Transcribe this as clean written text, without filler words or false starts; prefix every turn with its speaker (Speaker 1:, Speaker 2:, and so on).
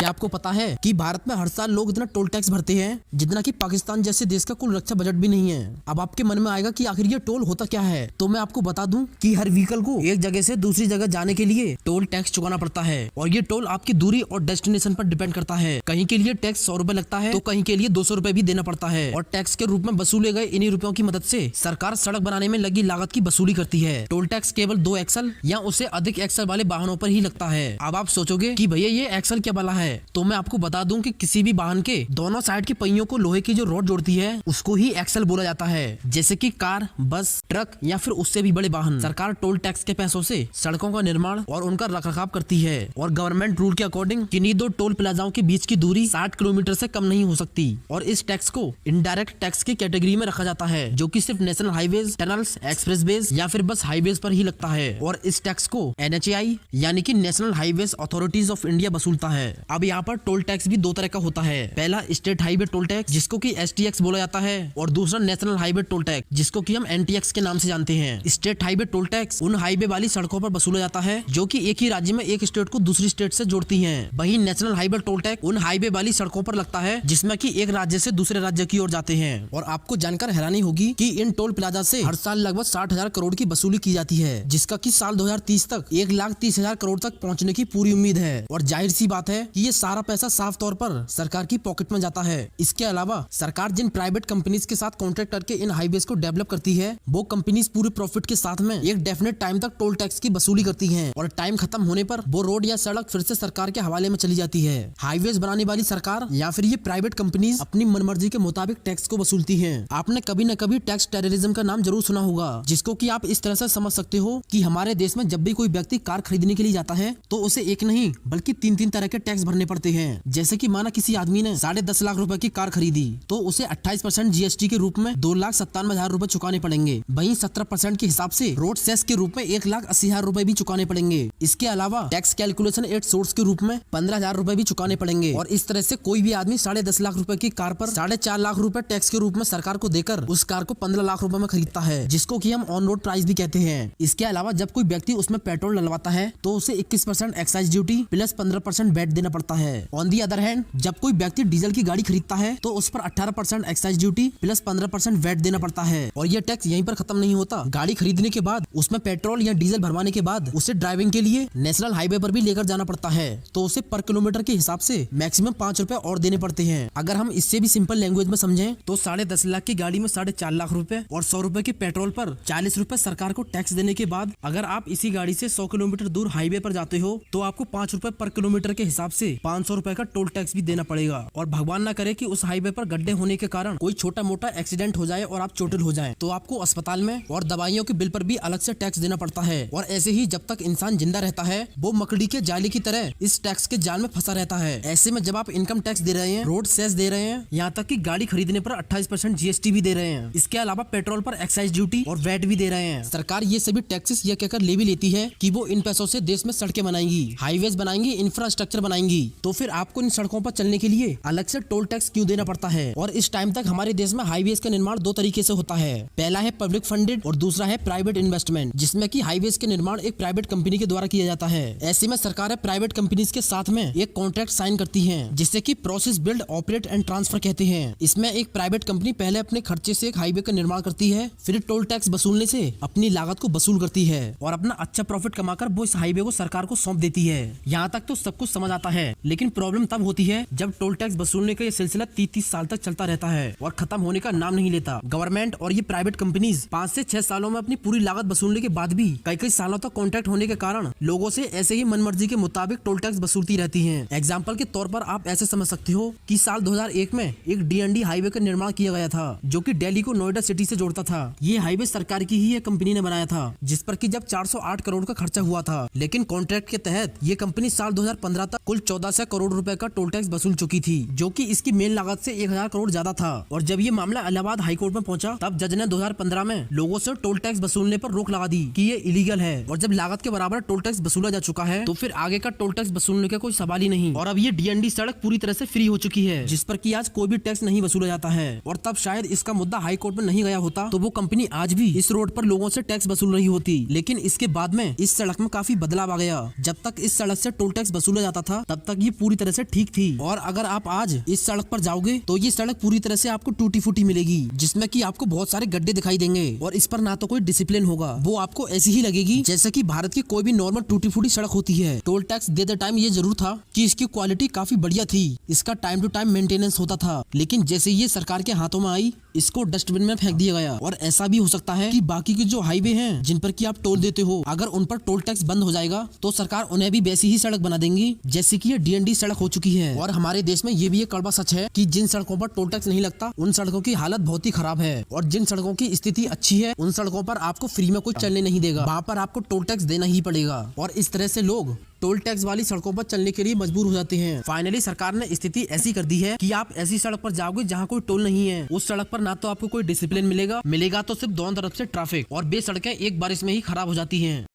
Speaker 1: क्या आपको पता है कि भारत में हर साल लोग इतना टोल टैक्स भरते हैं जितना कि पाकिस्तान जैसे देश का कुल रक्षा बजट भी नहीं है। अब आपके मन में आएगा कि आखिर ये टोल होता क्या है, तो मैं आपको बता दूं कि हर व्हीकल को एक जगह से दूसरी जगह जाने के लिए टोल टैक्स चुकाना पड़ता है और ये टोल आपकी दूरी और डेस्टिनेशन पर डिपेंड करता है। कहीं के लिए टैक्स 100 रुपए लगता है तो कहीं के लिए 200 रुपए भी देना पड़ता है और टैक्स के रूप में वसूले गए इन्हीं रुपयों की मदद से सरकार सड़क बनाने में लगी लागत की वसूली करती है। टोल टैक्स केवल 2 एक्सल या उससे अधिक एक्सल वाले वाहनों पर ही लगता है। अब आप सोचोगे कि भैया ये एक्सल क्या वाला है, तो मैं आपको बता दूं कि किसी भी वाहन के दोनों साइड के पहियों को लोहे की जो रॉड जोड़ती है उसको ही एक्सल बोला जाता है। जैसे कि कार, बस, ट्रक या फिर उससे भी बड़े वाहन। सरकार टोल टैक्स के पैसों से सड़कों का निर्माण और उनका रखरखाव करती है और गवर्नमेंट रूल के अकॉर्डिंग किन्हीं 2 टोल प्लाजाओं के बीच की दूरी 60 किलोमीटर से कम नहीं हो सकती और इस टैक्स को इनडायरेक्ट टैक्स की कैटेगरी में रखा जाता है, जो कि सिर्फ नेशनल हाईवेज, टनल्स, एक्सप्रेसवेज या फिर बस हाईवेज पर ही लगता है और इस टैक्स को NHAI यानी कि national highways authorities of India वसूलता है। अब यहाँ पर टोल टैक्स भी 2 तरह का होता है। पहला स्टेट हाईवे टोल टैक्स जिसको कि STX बोला जाता है और दूसरा नेशनल हाईवे टोल टैक्स जिसको कि हम NTX के नाम से जानते हैं। स्टेट हाईवे टोल टैक्स उन हाईवे वाली सड़कों पर वसूला जाता है जो कि एक ही राज्य में एक स्टेट को दूसरी स्टेट से जोड़ती हैं। वहीं नेशनल हाईवे टोल टैक्स उन हाईवे वाली सड़कों पर लगता है जिसमें कि एक राज्य से दूसरे राज्य की ओर जाते हैं। और आपको जानकर हैरानी होगी कि इन टोल प्लाजा से हर साल लगभग 60,000 करोड़ की वसूली की जाती है, जिसका कि साल 2030 तक 1,30,000 करोड़ तक पहुंचने की पूरी उम्मीद है। और जाहिर सी बात है कि ये सारा पैसा साफ तौर पर सरकार की पॉकेट में जाता है। इसके अलावा सरकार जिन प्राइवेट कंपनीज के साथ कॉन्ट्रैक्ट करके इन हाईवेज को डेवलप करती है वो कंपनीज पूरे प्रॉफिट के साथ में एक डेफिनेट टाइम तक टोल टैक्स की वसूली करती हैं और टाइम खत्म होने पर वो रोड या सड़क फिर से सरकार के हवाले में चली जाती है। हाईवेज बनाने वाली सरकार या फिर ये प्राइवेट कंपनीज अपनी मनमर्जी के मुताबिक टैक्स को वसूलती हैं। आपने कभी न कभी टैक्स टेररिज्म का नाम जरूर सुना होगा, जिसको कि आप इस तरह से समझ सकते हो कि हमारे देश में जब भी कोई व्यक्ति कार खरीदने के लिए जाता है तो उसे एक नहीं बल्कि 3 तरह के टैक्स भरने पड़ते हैं। जैसे कि माना किसी आदमी ने 10.5 लाख रुपए की कार खरीदी तो उसे 28% GST के रूप में 2,97,000 रुपए चुकाने पड़ेंगे। वहीं 17% के हिसाब से रोड सेस के रूप में 1,80,000 रुपए भी चुकाने पड़ेंगे। इसके अलावा टैक्स कैलकुलेशन एट सोर्स के रूप में 15,000 रुपए भी चुकाने पड़ेंगे। और इस तरह से कोई भी आदमी 10.5 लाख रुपए की कार पर 4.5 लाख रुपए टैक्स के रूप में सरकार को देकर उस कार को 15 लाख रुपए में खरीदता है, जिसको कि हम ऑन रोड प्राइस भी कहते हैं। इसके अलावा जब कोई व्यक्ति उसमें पेट्रोल डलवाता है तो उसे 21% एक्साइज ड्यूटी प्लस 15% वैट देना पड़ता है। ऑन दी अदर हैंड जब कोई व्यक्ति डीजल की गाड़ी खरीदता है तो उस पर 18% एक्साइज ड्यूटी प्लस 15% वैट देना पड़ता है। और यह टैक्स यहीं पर खत्म नहीं होता। गाड़ी खरीदने के बाद उसमें पेट्रोल या डीजल भरवाने के बाद उसे ड्राइविंग के लिए नेशनल हाईवे पर भी लेकर जाना पड़ता है, तो उसे पर किलोमीटर के हिसाब से मैक्सिमम 5 रुपए और देने पड़ते हैं। अगर हम इससे भी सिंपल लैंग्वेज में समझें तो 10.5 लाख की गाड़ी में 4.5 लाख रुपए और 100 रुपए के पेट्रोल पर 40 रुपए सरकार को टैक्स देने के बाद अगर आप इसी गाड़ी से 100 किलोमीटर दूर हाईवे पर जाते हो तो आपको 5 रुपए पर किलोमीटर के हिसाब से 500 रुपए का टोल टैक्स भी देना पड़ेगा। और भगवान न करे कि उस हाईवे पर गड्ढे होने के कारण कोई छोटा मोटा एक्सीडेंट हो जाए और आप चोटिल हो जाए तो आपको अस्पताल में और दवाइयों के बिल पर भी अलग से टैक्स देना पड़ता है। और ऐसे ही जब तक इंसान जिंदा रहता है वो मकड़ी के जाले की तरह इस टैक्स के जाल में फंसा रहता है। ऐसे में जब आप इनकम टैक्स दे रहे हैं, रोड सेस दे रहे हैं, यहाँ तक कि गाड़ी खरीदने पर 28% GST भी दे रहे हैं, इसके अलावा पेट्रोल पर एक्साइज ड्यूटी और वैट भी दे रहे हैं, सरकार ये सभी टैक्सेस यह कहकर ले भी लेती है कि वो इन पैसों से देश में सड़कें बनाएंगी, हाईवेज बनाएंगी, इंफ्रास्ट्रक्चर बनाएंगी, तो फिर आपको इन सड़कों पर चलने के लिए अलग से टोल टैक्स क्यों देना पड़ता है। और इस टाइम तक हमारे देश में हाईवेज का निर्माण 2 तरीके से होता है। पहला है पब्लिक फंडेड और दूसरा है प्राइवेट इन्वेस्टमेंट, जिसमें कि हाईवेज के निर्माण एक प्राइवेट कंपनी के द्वारा किया जाता है। ऐसे में सरकारें प्राइवेट कंपनीज के साथ में एक कॉन्ट्रैक्ट साइन करती हैं, जिससे कि process build operate and transfer कहते हैं। इसमें एक प्राइवेट कंपनी पहले अपने खर्चे से एक हाईवे का निर्माण करती है, फिर टोल टैक्स वसूलने से अपनी लागत को वसूल करती है और अपना अच्छा प्रॉफिट कमाकर वो इस हाईवे को सरकार को सौंप देती है। यहाँ तक तो सब कुछ समझ आता है, लेकिन प्रॉब्लम तब होती है जब टोल टैक्स वसूलने का ये सिलसिला 30 साल तक चलता रहता है और खत्म होने का नाम नहीं लेता। गवर्नमेंट और ये प्राइवेट कंपनीज 5 से 6 सालों में अपनी पूरी लागत वसूलने के बाद भी कई सालों तक कॉन्ट्रैक्ट होने के कारण लोगों से ऐसे ही मनमर्जी के मुताबिक टोल टैक्स वसूलती रहती हैं। एग्जाम्पल के तौर पर आप ऐसे समझ सकते हो कि साल 2001 में एक DND हाईवे का निर्माण किया गया था जो कि दिल्ली को नोएडा सिटी से जोड़ता था। ये हाईवे सरकार की ही एक कंपनी ने बनाया था, जिस पर कि जब 408 करोड़ का खर्चा हुआ था, लेकिन कॉन्ट्रैक्ट के तहत ये कंपनी साल 2015 तक कुल 1400 करोड़ रुपए का टोल टैक्स वसूल चुकी थी, जो कि इसकी मेन लागत से 1000 करोड़ ज्यादा था। और जब ये मामला इलाहाबाद हाईकोर्ट में पहुंचा तब जज ने 2015 में लोगों से टोल टैक्स वसूलने पर रोक लगा दी कि ये इलीगल है। और जब लागत के बराबर टोल टैक्स वसूला जा चुका है तो फिर आगे का टोल टैक्स वसूलने का कोई सवाल ही नहीं। और अब ये DND सड़क पूरी तरह से फ्री हो चुकी है, जिस पर कि आज कोई भी टैक्स नहीं वसूला जाता है। और तब शायद इसका मुद्दा हाई कोर्ट में नहीं गया होता तो वो कंपनी आज भी इस रोड पर लोगों से टैक्स वसूल रही होती। लेकिन इसके बाद में इस सड़क में काफी बदलाव आ गया। जब तक इस सड़क से टोल टैक्स वसूला जाता था तब तक तक ये पूरी तरह से ठीक थी, और अगर आप आज इस सड़क पर जाओगे तो ये सड़क पूरी तरह से आपको टूटी फूटी मिलेगी, जिसमें कि आपको बहुत सारे गड्ढे दिखाई देंगे और इस पर ना तो कोई डिसिप्लिन होगा। वो आपको ऐसी ही लगेगी जैसे कि भारत की कोई भी नॉर्मल टूटी फूटी सड़क होती है। टोल टैक्स देते टाइम ये जरूर था कि इसकी क्वालिटी काफी बढ़िया थी, इसका टाइम टू टाइम मेंटेनेंस होता था, लेकिन जैसे ये सरकार के हाथों में आई इसको डस्टबिन में फेंक दिया गया। और ऐसा भी हो सकता है कि बाकी के जो हाईवे हैं जिन पर कि आप टोल देते हो, अगर उन पर टोल टैक्स बंद हो जाएगा तो सरकार उन्हें भी वैसी ही सड़क बना देंगी जैसे कि ये डीएनडी सड़क हो चुकी है। और हमारे देश में ये भी एक कड़वा सच है कि जिन सड़कों पर टोल टैक्स नहीं लगता उन सड़कों की हालत बहुत ही खराब है, और जिन सड़कों की स्थिति अच्छी है उन सड़कों पर आपको फ्री में कोई चलने नहीं देगा, वहाँ पर आपको टोल टैक्स देना ही पड़ेगा। और इस तरह से लोग टोल टैक्स वाली सड़कों पर चलने के लिए मजबूर हो जाते हैं। फाइनली सरकार ने स्थिति ऐसी कर दी है कि आप ऐसी सड़क पर जाओगे जहाँ कोई टोल नहीं है, उस सड़क पर ना तो आपको कोई डिसिप्लिन मिलेगा तो सिर्फ दोनों तरफ से ट्रैफिक, और वे सड़कें एक बारिश में ही खराब हो जाती हैं।